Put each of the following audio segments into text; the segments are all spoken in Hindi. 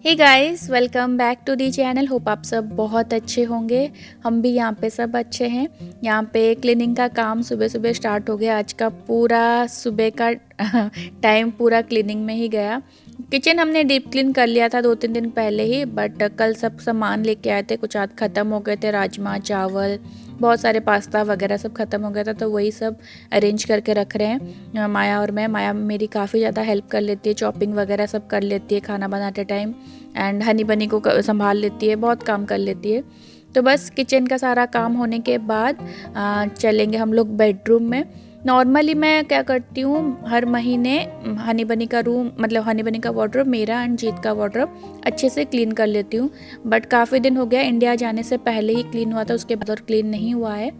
Hey guys, welcome back to the channel. Hope आप सब बहुत अच्छे होंगे। हम भी यहाँ पे सब अच्छे हैं। यहाँ पे क्लीनिंग का काम सुबह सुबह स्टार्ट हो गया। आज का पूरा सुबह का टाइम पूरा क्लीनिंग में ही गया। किचन हमने डीप क्लीन कर लिया था 2-3 दिन पहले ही, बट कल सब सामान लेके आए थे, कुछ आज ख़त्म हो गए थे। राजमा चावल, बहुत सारे पास्ता वगैरह सब ख़त्म हो गया था, तो वही सब अरेंज करके रख रहे हैं माया और मैं। माया मेरी काफ़ी ज़्यादा हेल्प कर लेती है, चॉपिंग वगैरह सब कर लेती है खाना बनाते टाइम। एंड हनी बनी को संभाल लेती है, बहुत काम कर लेती है। तो बस किचन का सारा काम होने के बाद चलेंगे हम लोग बेडरूम में। नॉर्मली मैं क्या करती हूँ, हर महीने हनी बनी का रूम, मतलब हनी बनी का वार्डरोब, मेरा एंड जीत का वार्डरोब अच्छे से क्लीन कर लेती हूँ। बट काफ़ी दिन हो गया, इंडिया जाने से पहले ही क्लीन हुआ था, उसके बाद और क्लीन नहीं हुआ है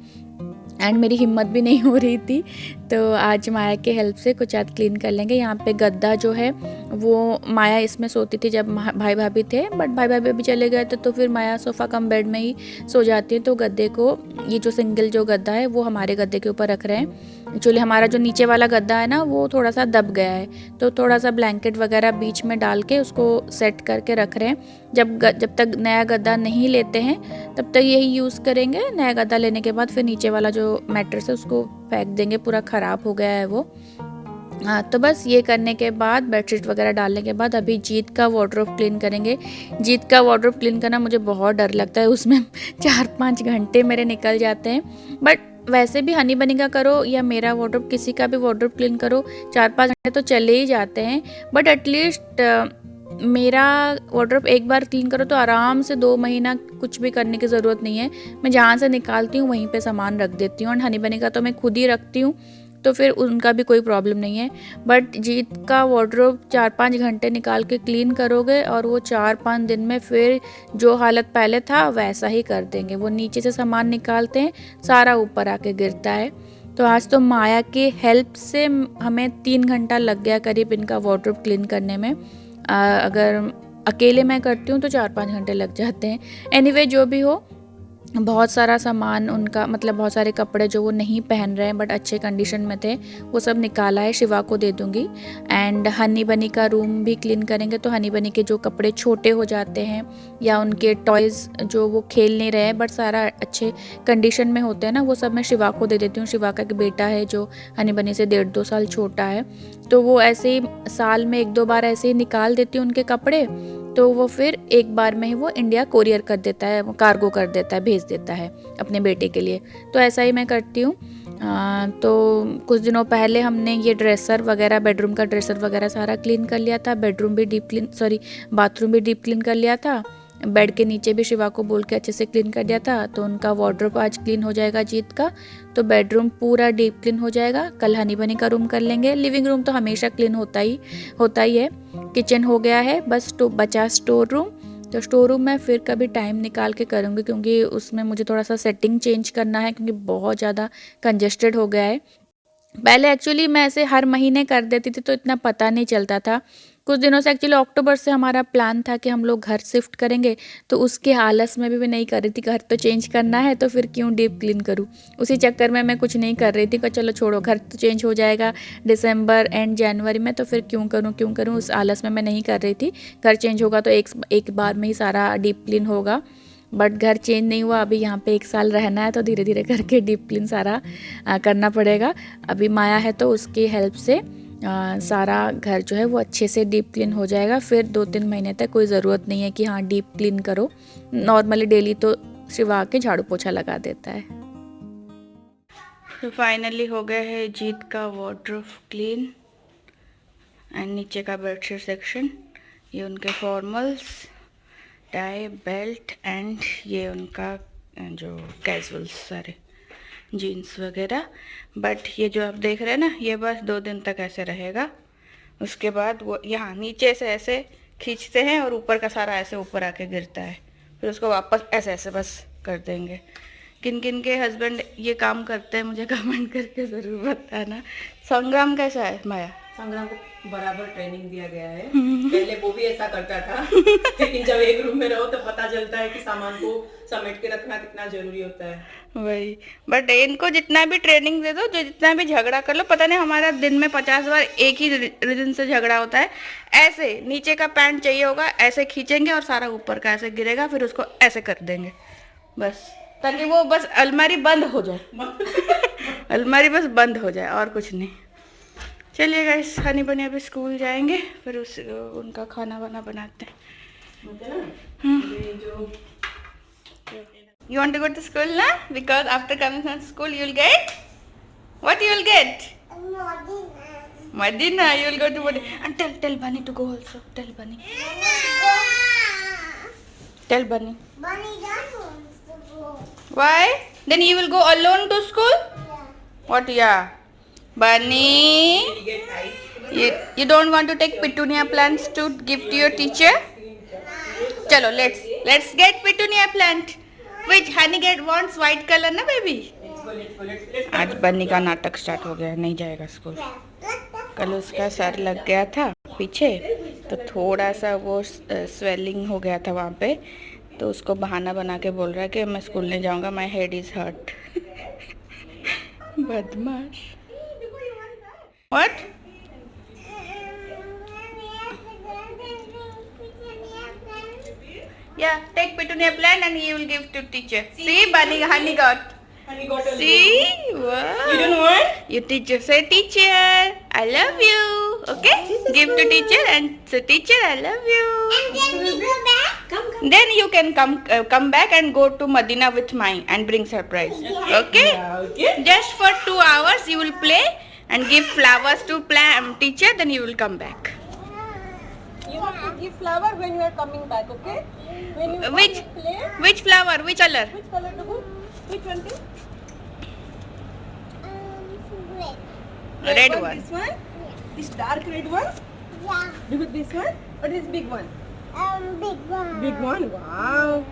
एंड मेरी हिम्मत भी नहीं हो रही थी। तो आज माया के हेल्प से कुछ आज क्लीन कर लेंगे। यहाँ पे गद्दा जो है वो माया इसमें सोती थी जब भाई भाभी थे, बट भाई भाभी भी चले गए थे, तो फिर माया सोफ़ा कम बेड में ही सो जाती है। तो गद्दे को, ये जो सिंगल जो गद्दा है वो हमारे गद्दे के ऊपर रख रहे हैं। एक्चुअली हमारा जो नीचे वाला गद्दा है ना, वो थोड़ा सा दब गया है, तो थोड़ा सा ब्लैंकेट वगैरह बीच में डाल के उसको सेट करके रख रहे हैं। जब तक नया गद्दा नहीं लेते हैं तब तक यही यूज़ करेंगे। नया गद्दा लेने के बाद फिर नीचे वाला जो मैट्रेस है उसको फेंक देंगे, पूरा ख़राब हो गया है वो। हाँ, तो बस ये करने के बाद बेडशीट वगैरह डालने के बाद अभी जीत का वार्डरोब क्लीन करेंगे। जीत का वार्डरोब क्लीन करना मुझे बहुत डर लगता है, उसमें 4-5 घंटे मेरे निकल जाते हैं। बट वैसे भी हनी बनी का करो या मेरा वार्डरोब, किसी का भी वार्डरोब क्लीन करो, 4-5 घंटे तो चले ही जाते हैं। बट एटलीस्ट मेरा वार्डरोब एक बार क्लीन करो तो आराम से 2 महीना कुछ भी करने की ज़रूरत नहीं है। मैं जहाँ से निकालती हूँ वहीं पे सामान रख देती हूँ, और हनी बनी का तो मैं खुद ही रखती हूँ, तो फिर उनका भी कोई प्रॉब्लम नहीं है। बट जीत का वार्डरोब 4-5 घंटे निकाल के क्लीन करोगे और वो 4-5 दिन में फिर जो हालत पहले था वैसा ही कर देंगे। वो नीचे से सामान निकालते हैं, सारा ऊपर आके गिरता है। तो आज तो माया की हेल्प से हमें 3 घंटा लग गया करीब इनका वार्डरोब क्लीन करने में। अगर अकेले मैं करती हूँ तो 4-5 घंटे लग जाते हैं। एनीवे जो भी हो, बहुत सारा सामान उनका, मतलब बहुत सारे कपड़े जो वो नहीं पहन रहे हैं बट अच्छे कंडीशन में थे, वो सब निकाला है, शिवा को दे दूँगी। एंड हनी बनी का रूम भी क्लीन करेंगे। तो हनी बनी के जो कपड़े छोटे हो जाते हैं या उनके टॉयज़ जो वो खेल नहीं रहे हैं बट सारा अच्छे कंडीशन में होते हैं ना, वो सब मैं शिवा को दे देती हूँ। शिवा का एक बेटा है जो हनी बनी से 1.5-2 साल छोटा है, तो वो ऐसे ही साल में 1-2 बार ऐसे ही निकाल देती हूँ उनके कपड़े। तो वो फिर एक बार में ही वो इंडिया कोरियर कर देता है, कार्गो कर देता है, भेज देता है अपने बेटे के लिए। तो ऐसा ही मैं करती हूँ। तो कुछ दिनों पहले हमने ये ड्रेसर वगैरह, बेडरूम का ड्रेसर वगैरह सारा क्लीन कर लिया था। बेडरूम भी डीप क्लीन, सॉरी बाथरूम भी डीप क्लीन कर लिया था। बेड के नीचे भी शिवा को बोल के अच्छे से क्लीन कर दिया था। तो उनका वार्डरोब आज क्लीन हो जाएगा जीत का, तो बेडरूम पूरा डीप क्लीन हो जाएगा। कल हनी बनी का रूम कर लेंगे। लिविंग रूम तो हमेशा क्लीन होता ही है। किचन हो गया है, बस बचा स्टोर रूम। तो स्टोर रूम में फिर कभी टाइम निकाल के करूँगी, क्योंकि उसमें मुझे थोड़ा सा सेटिंग चेंज करना है, क्योंकि बहुत ज़्यादा कंजेस्टेड हो गया है। पहले एक्चुअली मैं ऐसे हर महीने कर देती थी तो इतना पता नहीं चलता था। कुछ दिनों से, एक्चुअली अक्टूबर से हमारा प्लान था कि हम लोग घर शिफ्ट करेंगे, तो उसके आलस में भी नहीं कर रही थी। घर तो चेंज करना है तो फिर क्यों डीप क्लीन करूँ, उसी चक्कर में मैं कुछ नहीं कर रही थी कि चलो छोड़ो, घर तो चेंज हो जाएगा दिसंबर एंड जनवरी में, तो फिर क्यों करूँ, उस आलस में मैं नहीं कर रही थी। घर चेंज होगा तो एक बार में ही सारा डीप क्लीन होगा। बट घर चेंज नहीं हुआ, अभी यहाँ पे 1 साल रहना है, तो धीरे धीरे करके डीप क्लीन सारा करना पड़ेगा। अभी माया है तो उसकी हेल्प से सारा घर जो है वो अच्छे से डीप क्लीन हो जाएगा। फिर 2-3 महीने तक कोई ज़रूरत नहीं है कि हाँ डीप क्लीन करो। नॉर्मली डेली तो शिवा के झाड़ू पोछा लगा देता है। तो फाइनली हो गया है जीत का वार्डरोब क्लीन एंड नीचे का बेडशीट सेक्शन। ये उनके फॉर्मल्स, टाई, बेल्ट एंड ये उनका जो कैजुअल्स, सारे जीन्स वगैरह। बट ये जो आप देख रहे हैं ना, ये बस 2 दिन तक ऐसे रहेगा। उसके बाद वो यहाँ नीचे से ऐसे खींचते हैं और ऊपर का सारा ऐसे ऊपर आके गिरता है, फिर उसको वापस ऐसे ऐसे बस कर देंगे। किन किन के हस्बैंड ये काम करते हैं मुझे कमेंट करके ज़रूर बताना। संग्राम कैसा है माया? संग्राम को बराबर ट्रेनिंग दिया गया है। पहले वो भी ऐसा करता था लेकिन जब एक रूम में रहो तो पता चलता है कि सामान को समेट के रखना कितना जरूरी होता है। वही, बट इनको जितना भी ट्रेनिंग दे दो, जो जितना भी झगड़ा कर लो, पता नहीं हमारा दिन में 50 बार एक ही रीजन से झगड़ा होता है। ऐसे नीचे का पैंट चाहिए होगा, ऐसे खींचेंगे और सारा ऊपर का ऐसे गिरेगा, फिर उसको ऐसे कर देंगे बस, ताकि वो बस अलमारी बंद हो जाए अलमारी बस बंद हो जाए, और कुछ नहीं। चलिए गाइस, हनी बनी अभी स्कूल जाएंगे, फिर उस उनका खाना वाना बनाते हैं। You want to go to school now? Because after coming from school, you will get what? You will get Madina. You will go to Madina. And tell Bunny to go also. Tell Bunny. Tell Bunny. Bunny don't want to go. Why? Then you will go alone to school? Yeah. What? Yeah. Bunny. You don't want to take petunia plants to give to your teacher? Chalo, let's get petunia plant. Which honey wants white color ना बेबी? आज बन्नी का नाटक स्टार्ट हो गया, नहीं जाएगा स्कूल। कल उसका सर लग गया था पीछे, तो थोड़ा सा वो स्वेलिंग हो गया था वहाँ पे, तो उसको बहाना बना के बोल रहा है कि मैं स्कूल नहीं जाऊँगा, माई हेड इज हर्ट। बदमाश। What? Yeah, take petunia plant and he will give to teacher. See, Bunny, honey got. See, wow. You don't want? Your teacher say, teacher, I love you. Okay, give to teacher and say, teacher, I love you. And then we go back. Then you can come back and go to Madina with mine and bring surprise. Okay? Yeah, okay. Just for 2 hours you will play and give flowers to teacher. Then you will come back. You have to give flower when you are coming back, okay? When you Which play, which flower? Which color? which color to go? Which one? To? Red. Red one. This one? This dark red one? Yeah. Do with this one or this big one? Big one. Big one. Wow.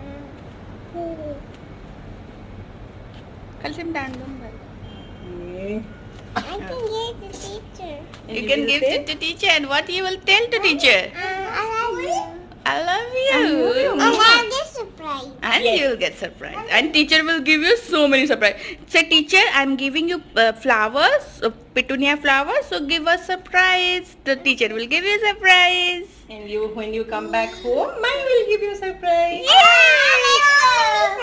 Kal sim random. Yeah. I can give the teacher. You can give it to teacher, and what you will tell to teacher? I love you. I love you. And I get surprise. And Yes. you will get surprise. And teacher will give you so many surprise. Say, teacher, I'm giving you flowers, petunia flowers. So give us surprise. The teacher will give you surprise. And you, when you come back home, mine will give you a surprise.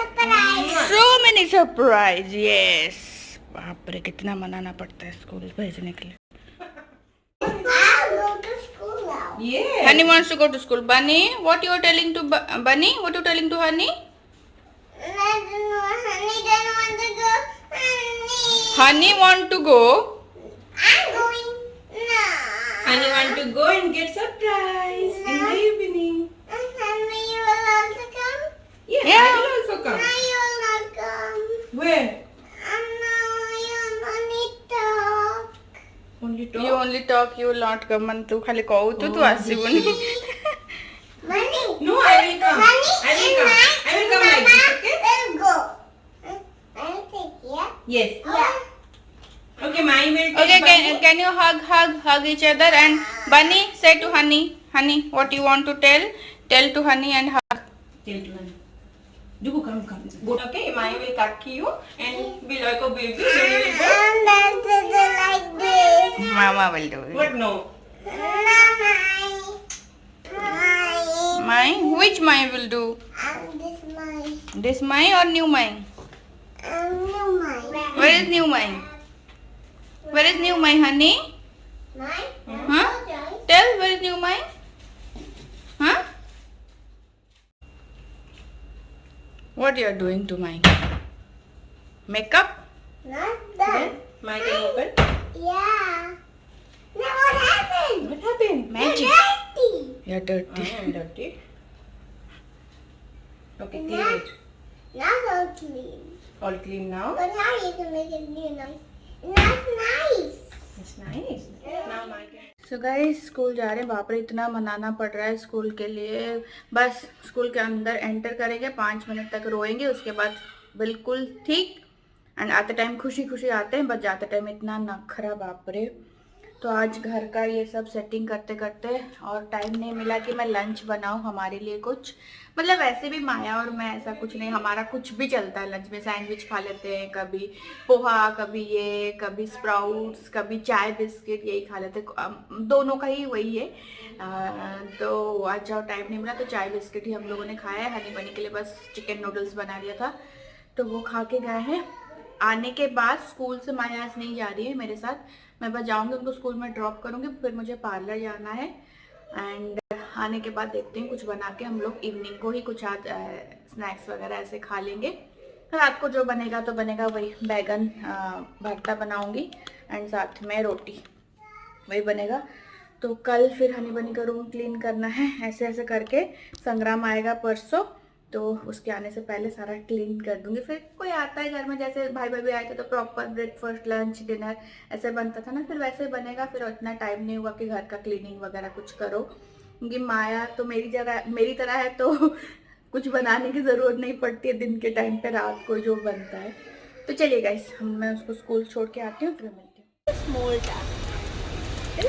Surprise. So many surprise. Yes. बाप रे, कितना मनाना पड़ता है स्कूल भेजने के लिए। I'll go to school now. Yeah. Honey wants to go to school. Bunny, what you are telling to Bunny? What you telling to Honey? I don't know. Honey doesn't want to go. Honey. Honey want to go. I'm going. No. And you want to go and get surprise in the evening. And Henry, you will also come? Yeah, Yeah. I will also come. No, you will not come. Where? No, you only talk. Only talk. You only talk. You will not come. Man, तू खाली कहू तो तू आसीबुनी. Money. No, I will come. Money I will come. I will come like this, okay? We'll go. I will take, yeah? Yes. Yeah. Okay, mine will take Okay, Bunny. can you hug each other, and Bunny say to Honey, what you want to tell to Honey and hug. Tell to Bunny. Dugu, come. Good, okay? Mine will cut you and be like a baby. Then you will go. And then do it like this. Mama will do it. What? No. Mine. Mine? Which mine will do? And this mine. This mine or new mine? New mine. Where is new mine? Where is new mine, Honey? Mine? Huh? Tell where is new mine? Huh? What you are doing to mine? Makeup? Not done. Mine can open. Yeah. Now what happened? What happened? Magic. Dirty. You're dirty. I am dirty. Okay, clean it. Now all clean. All clean now. But how you can make it new nice? That's nice. It's nice. Now mine can. So guys, school जा रहे हैं। बाप रे, इतना मनाना पड़ रहा है स्कूल के लिए। बस स्कूल के अंदर एंटर करेंगे, 5 मिनट तक रोएंगे, उसके बाद बिल्कुल ठीक। एंड आते टाइम खुशी खुशी आते हैं, बस जाते टाइम इतना नखरा, बाप रे। तो आज घर का ये सब सेटिंग करते करते और टाइम नहीं मिला कि मैं लंच बनाऊं हमारे लिए कुछ। मतलब वैसे भी माया और मैं ऐसा कुछ नहीं, हमारा कुछ भी चलता है लंच में। सैंडविच खा लेते हैं, कभी पोहा, कभी ये, कभी स्प्राउट्स, कभी चाय बिस्किट, यही खा लेते हैं। दोनों का ही वही है। तो आज जाओ टाइम नहीं मिला तो चाय बिस्किट ही हम लोगों ने खाया है। हनी बनी के लिए बस चिकन नूडल्स बना दिया था तो वो खा के गए हैं। आने के बाद स्कूल से माया आज नहीं जा रही है मेरे साथ, मैं बस जाऊंगी उनको स्कूल में ड्रॉप करूंगी, फिर मुझे पार्लर जाना है। एंड आने के बाद देखते हैं कुछ बना के हम लोग इवनिंग को ही कुछ आज स्नैक्स वगैरह ऐसे खा लेंगे। रात को जो बनेगा तो बनेगा, वही बैगन भरता बनाऊंगी एंड साथ में रोटी वही बनेगा। तो कल फिर हनी बनी का रूम क्लीन करना है। ऐसे ऐसे करके संग्राम आएगा परसों, तो उसके आने से पहले सारा क्लीन कर दूंगी। फिर कोई आता है घर में, जैसे भाई भाभी आए थे तो प्रॉपर ब्रेकफास्ट लंच डिनर ऐसे बनता था ना, फिर वैसे बनेगा। फिर इतना टाइम नहीं हुआ कि घर का क्लीनिंग वगैरह कुछ करो, क्योंकि माया तो मेरी तरह है तो कुछ बनाने की ज़रूरत नहीं पड़ती है दिन के टाइम पे, रात को जो बनता है। तो चलिए गाइस, मैं उसको स्कूल छोड़ के आती हूँ, फिर मिलती हूँ।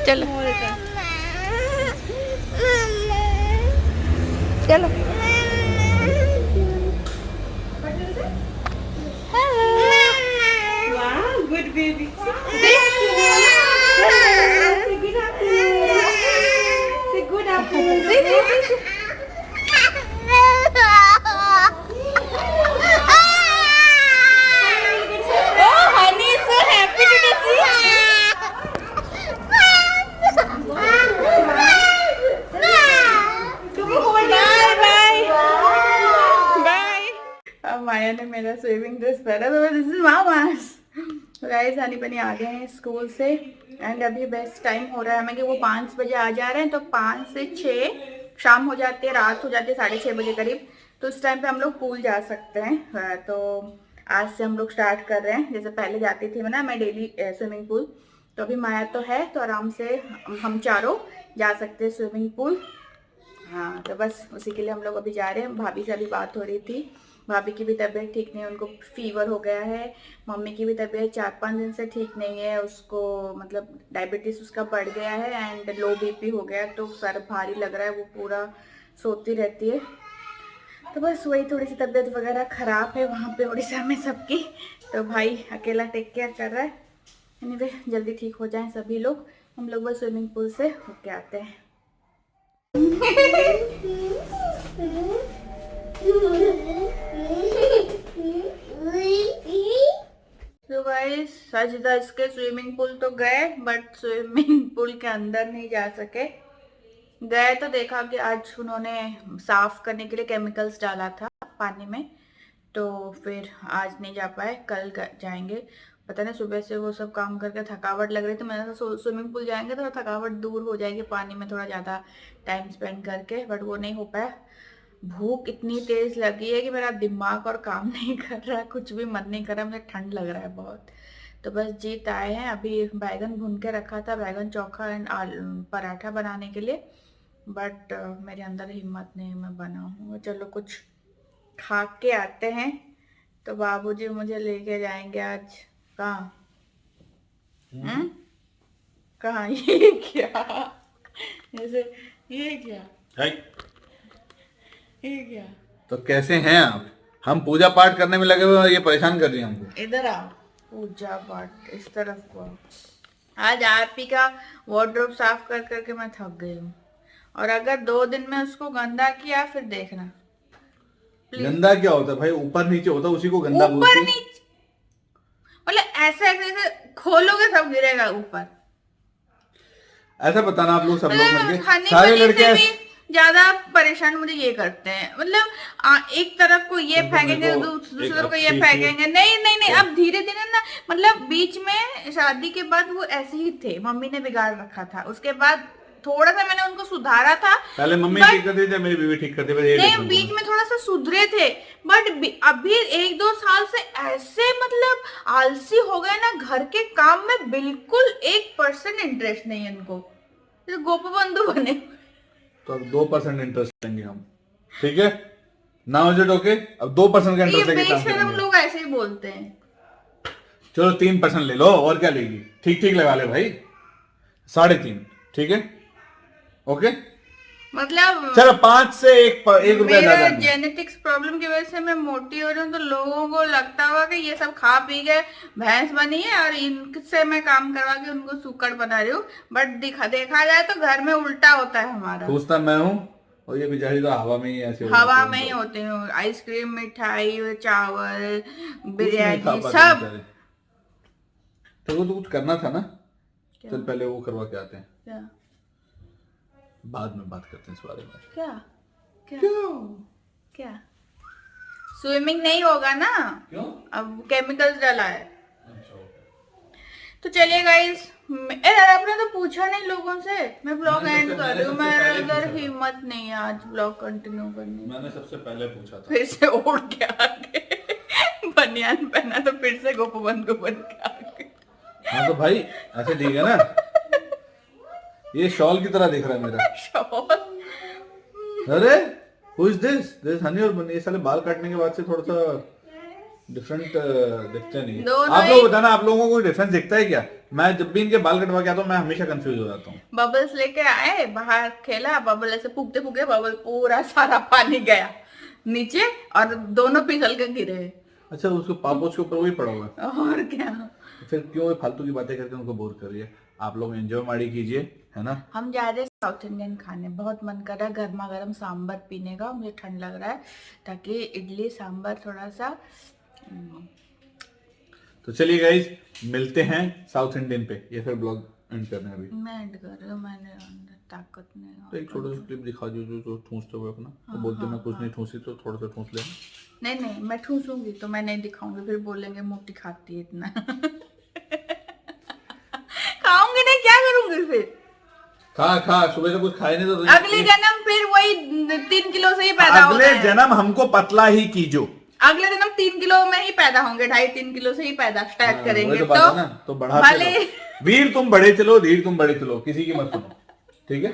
चलो चलो गुड बेबी। माया ने मेरा स्विमिंग ड्रेस पहना तो this is mama's. Guys Honey बनी आ गए हैं स्कूल से एंड अभी बेस्ट टाइम हो रहा है हमें कि वो 5 बजे आ जा रहे हैं, तो 5 से 6 शाम हो जाती है, रात हो जाती है 6:30 बजे करीब। तो उस टाइम पे हम लोग पूल जा सकते हैं। तो आज से हम लोग स्टार्ट कर रहे हैं। जैसे पहले जाती थी ना मैं डेली स्विमिंग पूल, तो अभी माया तो है तो आराम से हम चारों जा सकते हैं स्विमिंग पूल। हाँ, तो बस उसी के लिए हम लोग अभी जा रहे हैं। भाभी से अभी बात हो रही थी, भाभी की भी तबीयत ठीक नहीं है, उनको फीवर हो गया है। मम्मी की भी तबीयत 4-5 दिन से ठीक नहीं है, उसको मतलब डायबिटीज़ उसका बढ़ गया है एंड लो बीपी हो गया, तो सर भारी लग रहा है, वो पूरा सोती रहती है। तो बस वही थोड़ी सी तबीयत वगैरह ख़राब है वहाँ पे उड़ीसा में सबकी, तो भाई अकेला टेक केयर कर रहा है। एनीवे जल्दी ठीक हो जाएं सभी लोग, हम लोग बस स्विमिंग पूल से होके आते हैं। तो भाई सज धज के स्विमिंग पूल तो गए, बट स्विमिंग पूल के अंदर नहीं जा सके। गए तो देखा कि आज उन्होंने साफ करने के लिए केमिकल्स डाला था पानी में, तो फिर आज नहीं जा पाए, कल जाएंगे। पता नहीं सुबह से वो सब काम करके थकावट लग रही थी, मैंने तो स्विमिंग पूल जाएंगे तो थकावट दूर हो जाएगी पानी में थोड़ा ज़्यादा टाइम स्पेंड करके, बट वो नहीं हो पाया। भूख इतनी तेज लगी है कि मेरा दिमाग और काम नहीं कर रहा है, कुछ भी मन नहीं कर रहा, मुझे ठंड लग रहा है बहुत। तो बस जीत आए हैं। अभी बैगन भून के रखा था, बैगन चोखा एंड पराठा बनाने के लिए, बट मेरे अंदर हिम्मत नहीं मैं बनाऊँ। चलो कुछ खा के आते हैं। तो बाबूजी मुझे लेके जाएंगे आज कहाँ? कहाँ? ये क्या? जैसे ये क्या? ये क्या? तो कैसे हैं आप? हम पूजा पाठ करने में लगे हुए हैं, ये परेशान कर रही है हमको। इधर आओ, पूजा पाठ इस तरफ को आओ। आज आप ही का वार्डरोब साफ कर करके मैं थक गई हूँ, और अगर 2 दिन में उसको गंदा किया फिर देखना। गंदा क्या होता है भाई? ऊपर नीचे होता है, उसी को गंदा बोलते ऊपर हैं। नीचे मतलब ऐसे ऐसे खोलोगे सब गिरेगा ऊपर। ऐसा बताना आप लोग सब लोग मिलके, हनी सारे बनी से लड़के भी ज्यादा परेशान मुझे ये करते हैं। मतलब एक तरफ को ये फेंकेंगे, दूसरी तरफ को ये फेंकेंगे। नहीं नहीं नहीं, अब धीरे धीरे ना, मतलब बीच में शादी के बाद वो ऐसे ही थे, मम्मी ने बिगाड़ रखा था। उसके बाद थोड़ा सा मैंने उनको सुधारा था। पहले मम्मी ठीक करती थी, मेरी बीवी ठीक करती थी। नहीं, बीच में थोड़ा सा सुधरे थे, बट अभी 1-2 साल से ऐसे मतलब आलसी हो गए ना, घर के काम में बिल्कुल 1% इंटरेस्ट नहीं है इनको, गोपबंधु बने। तो अब 2% इंटरेस्ट लेंगे हम, ठीक है? Now is it okay? अब 2% का इंटरेस्ट लेके काम करेंगे। लोग ऐसे ही बोलते हैं। चलो 3% ले लो, और क्या लेगी? ठीक ठीक लगा ले भाई, 3.5, ठीक है? ओके, मतलब चलो 5 से 1 रुपया मेरा ज्यादा नहीं। जेनेटिक्स प्रॉब्लम की वजह से मैं मोटी हो रही हूँ, तो लोगों को लगता होगा कि ये सब खा पी के भैंस बनी है और इनसे मैं काम करवा के उनको सुकड़ बना रही हूँ। बट देखा जाए तो घर में उल्टा होता है हमारा। ठूसता मैं हूँ और ये बेचारी तो हवा में ही ऐसे हो हवा जाती में है। ही होते हैं, आइसक्रीम, मिठाई, चावल, कुछ नहीं खा बिरयानी, पाती सब। बेचारी। तो कुछ करना था ना, चल पहले वो करवा के आते हैं, क्या बाद में बात करते हैं इस बारे में। क्या क्या क्या स्विमिंग नहीं होगा ना, क्यों? अब केमिकल्स डाला है। अच्छा, ओके। तो चलिए गाइस, आपने तो पूछा नहीं लोगों से। मैं ब्लॉग मैंने एंड सबसे- कर रही हूँ, मैंने मेरे सबसे पहले अंदर पूछा था। हिम्मत नहीं है आज ब्लॉग कंटिन्यू करने की। मैंने सबसे पहले पूछा था। फिर से उड़ के आगे बनियान पहना तो फिर से गोपबंद के आगे। हाँ तो भाई ऐसे ठीक है ना, ये शॉल की तरह दिख रहा है मेरा। शॉल। अरे who is this? This is Honey और बनी। ये साले बाल काटने के बाद से थोड़ा सा डिफरेंट दिखते नहीं। दोनों आप लोग ही- बताना, आप लोगों को कोई डिफरेंस दिखता है क्या? मैं जब भी इनके बाल कटवा के आता हूँ मैं हमेशा कंफ्यूज हो जाता हूँ। बबल्स लेके आए, बाहर खेला, बबल ऐसे फूकते फूकते बबल पूरा सारा पानी गया नीचे और दोनों फिसल के गिरे। अच्छा, उसको पापोच के ऊपर वही पड़ा हुआ है। और क्या, फिर क्यों ये फालतू की बातें करके उनको बोर कर रही है? आप लोग एंजॉय माड़ी कीजिए, है ना? हम जा रहे हैं साउथ इंडियन खाने। बहुत मन कर रहा है गर्मा गर्म सांबर पीने का, मुझे ठंड लग रहा है, ताकि इडली सांबर थोड़ा सा। तो चलिए गाइज, मिलते हैं साउथ इंडियन पे, या फिर ब्लॉग एंड करने अभी। मैं एंड कर रही हूँ, मैंने अंदर ताकत नहीं तो एक छोटा सा क्लिप दिखा दो जो ठूसते हुए अपना, तो बोलते मैं कुछ नहीं ठूसी, तो थोड़ा सा ठूस लेना। नहीं नहीं, मैं ठूसूंगी तो मैं नहीं दिखाऊंगी, फिर बोलेंगे मोटी खाती है इतना। खाऊंगी नहीं, क्या करूंगी फिर? खा सुबह से कुछ खाए नहीं तो अगले जन्म फिर वही 3 किलो से ही पैदा हो अगले गए हैं। जन्म हमको पतला ही कीजो। अगले जन्म 3 किलो में ही पैदा होंगे, 2.5-3 किलो से ही पैदा स्टार्ट करेंगे। वही तो बात है ना, तो बढ़ाते भले चलो। वीर तुम बड़े चलो, धीर तुम बड़े चलो, किसी की मत सुनो, ठीक है?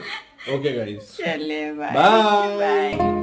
ओके गाइस, चलिए बाय बाय। बाय।